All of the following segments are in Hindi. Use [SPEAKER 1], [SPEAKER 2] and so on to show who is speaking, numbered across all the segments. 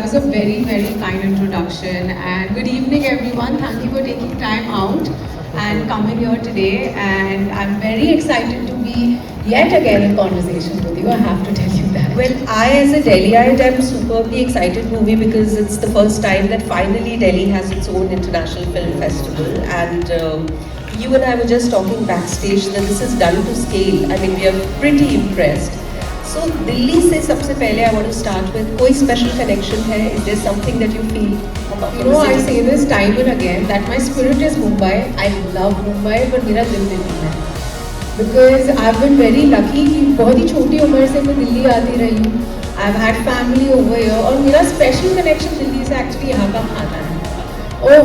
[SPEAKER 1] that was a very, very kind introduction. And good evening, everyone. Thank you for taking time out and coming here today. And I'm very excited to be yet again in conversation with you. I have to tell you that.
[SPEAKER 2] Well, I as a Delhiite am superbly excited movie because it's the first time that finally Delhi has its own international film festival, and you and I were just talking backstage that this is done to scale. I mean, we are pretty impressed. So Delhi से सबसे पहले I want to start with कोई special connection है? Is there something that you feel about
[SPEAKER 1] You know, I say this time and again that my spirit is Mumbai. I love Mumbai, but मेरा दिल दिल्ली है. Because I've been very lucky कि बहुत ही छोटी उम्र से मैं दिल्ली आती रही हूँ. I've had family over here और मेरा special connection दिल्ली से actually यहाँ का खाना है. Oh,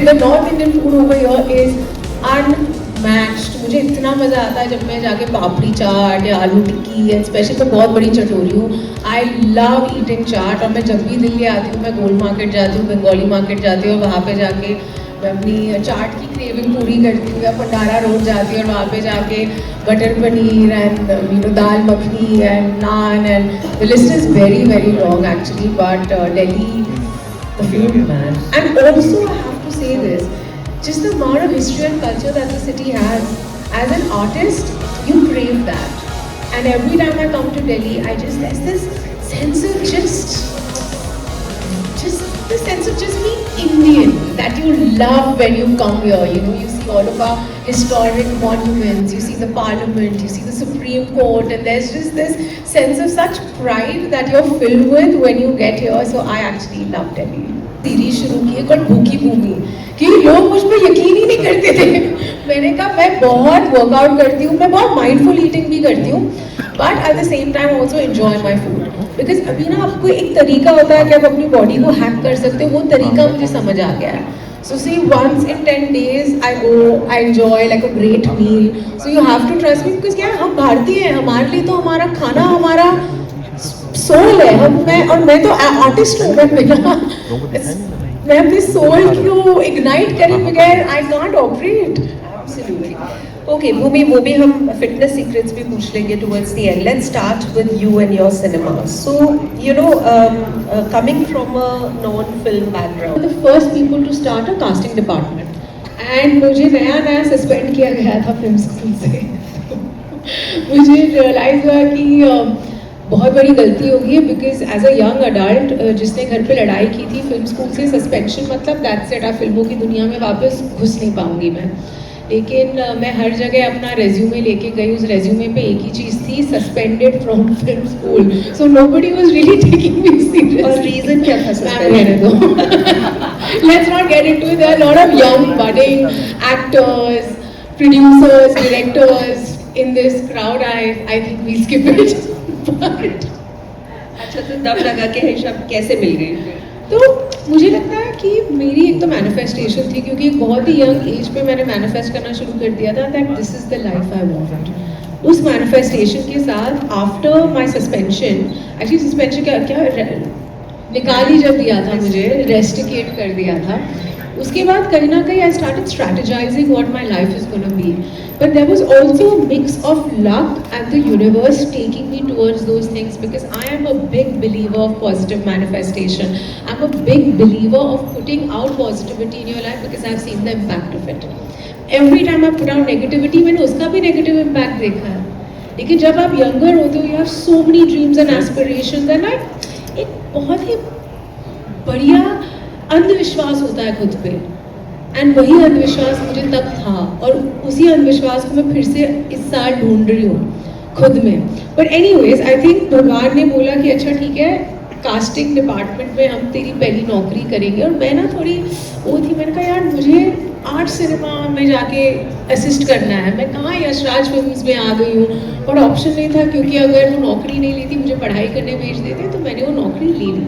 [SPEAKER 1] the North Indian food over here is unmatched. मुझे इतना मज़ा आता है जब मैं जाके पापड़ी चाट या आलू टिक्की एंड स्पेशली मैं बहुत बड़ी चटोरी हूँ. आई लव ईटिंग चाट और मैं जब भी दिल्ली आती हूँ मैं गोल मार्केट जाती हूँ, बंगाली मार्केट जाती हूँ और वहाँ पे जाके मैं अपनी चाट की क्रेविंग पूरी करती हूँ. या भंडारा रोड जाती हूँ और वहाँ पे जाके butter paneer and dal makhani and naan and the list is very very long actually. But Delhi the food man. And also I have to say this, just the amount of history and culture that the city has, as an artist you crave that, and every time I come to Delhi there's this sense of just the sense of just being Indian that you love when you come here. You know, you see all of our historic monuments, you see the parliament, you see the Supreme Court, and there's just this sense of such pride that you're filled with when you get here. So I actually love Delhi. Series शुरू की है कल भूखी भूमि कि लोग मुझ पर यकीन ही नहीं करते थे. मैंने कहा मैं बहुत वर्कआउट करती हूँ, मैं बहुत माइंडफुल ईटिंग भी करती हूँ, but at the same time also enjoy my food. Because अभी ना आपको एक तरीका होता है कि आप अपनी बॉडी को हैक कर सकते हो, वो तरीका मुझे समझ आ गया है. So see, once in 10 days I go, I enjoy like a great meal. So you have to trust me because क्या है, हम भारतीय हैं, हमारे लिए तो हमारा खाना हमारा सोल है. मैं तो आर्टिस्ट हूँ, मैं अपने सोल को इग्नाइट करे बगैर I can't operate.
[SPEAKER 2] Absolutely. Okay, Bhumi, वो भी हम fitness secrets भी पूछ लेंगे towards the end. Let's start with you and your cinema. So, you know, coming from a non-film background,
[SPEAKER 1] the first people to start a casting department, and मुझे नया सस्पेंड किया गया था फिल्म स्कूल से. मुझे रियलाइज हुआ कि बहुत बड़ी गलती होगी है, because as a young adult जिसने घर पे लड़ाई की थी फिल्म स्कूल से, सस्पेंशन मतलब दैट्स इट, फिल्मों की दुनिया में वापस घुस नहीं पाऊंगी मैं. लेकिन मैं हर जगह अपना रेज्यूमे लेके गई. उस रेज्यूमे पे एक ही चीज़ थी, suspended from film school. So nobody was really taking me serious.
[SPEAKER 2] और रीजन क्या था suspension?
[SPEAKER 1] Let's not get into it. There are lot of young budding actors, producers, directors in this crowd. I think we skip it.
[SPEAKER 2] अच्छा, तो दम लगा के हिसाब कैसे मिल गई?
[SPEAKER 1] तो मुझे लगता है कि मेरी एक तो मैनिफेस्टेशन थी, क्योंकि एक बहुत ही यंग एज पे मैंने मैनिफेस्ट करना शुरू कर दिया था that this is the life I want. उस मैनिफेस्टेशन के साथ after my suspension, actually suspension क्या निकाल ही जब दिया था, मुझे रेस्टिकेट कर दिया था, उसके बाद कहीं ना कहीं I started strategising what my life is gonna be. But there was also a mix of luck and the universe taking me towards those things, because I am a big believer of positive manifestation. I'm a big believer of putting out positivity in your life because I've seen the impact of it. Every time I put out negativity, मैंने उसका भी negative impact देखा है. लेकिन जब आप younger होते हो, you have so many dreams and aspirations, and एक बहुत ही बढ़िया अंधविश्वास होता है खुद पे. एंड वही अंधविश्वास मुझे तब था और उसी अंधविश्वास को मैं फिर से इस साल ढूंढ रही हूँ खुद में. बट एनीवेज आई थिंक भगवान ने बोला कि अच्छा ठीक है, कास्टिंग डिपार्टमेंट में हम तेरी पहली नौकरी करेंगे. और मैं ना थोड़ी वो थी, मैंने कहा यार मुझे आर्ट सिनेमा में जाके असिस्ट करना है. मैं कहाँ यशराज फिल्म्स में आ गई हूँ, और ऑप्शन नहीं था, क्योंकि अगर वो नौकरी नहीं लेती, मुझे पढ़ाई करने भेज देते, तो मैंने वो नौकरी ले ली.